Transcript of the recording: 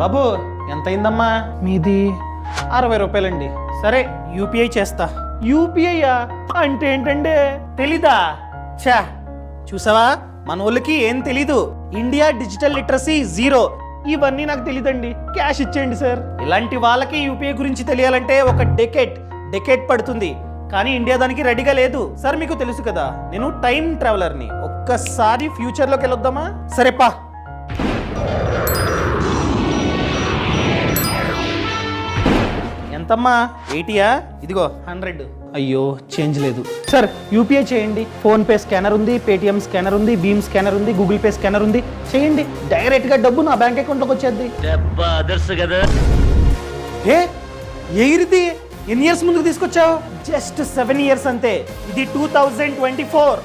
బాబు ఎంత అయిందమ్మా? మీది 60 రూపాయలండి. సరే యూపీఐ చేస్తా. యూపీఐయా అంటే ఏంటంటే తెలీదా? ఛా, చూసావా మన వాళ్ళకి ఏం తెలీదు. India digital literacy 0. ఇవన్నీ నాకు తెలీదండి. క్యాష్ ఇచ్చేయండి సార్. ఇలాంటి వాళ్ళకి యూపీఐ గురించి తెలియాలంటే ఒక డెకేట్ పడుతుంది. కానీ ఇండియా దానికి రెడీగా లేదు. సార్ మీకు తెలుసు కదా, నేను టైం ట్రావెలర్ని. ఒక్కసారి ఫ్యూచర్లోకి వెళ్ళొద్దామా? సరేపా. ఎంతమ్మా? 80యా? ఇదిగో 100. అయ్యో చేంజ్ లేదు. సార్ యూపీఐ చేయండి. ఫోన్పే స్కానర్ ఉంది, పేటిఎం స్కానర్ ఉంది, భీమ్ స్కానర్ ఉంది, గూగుల్ పే స్కానర్ ఉంది. చేయండి, డైరెక్ట్గా డబ్బు నా బ్యాంక్ అకౌంట్లోకి వచ్చేద్ది. ఎయిర్ది ఎన్ని ఇయర్స్ ముందుకు తీసుకొచ్చావు? జస్ట్ 7 ఇయర్స్ అంతే. ఇది 2024.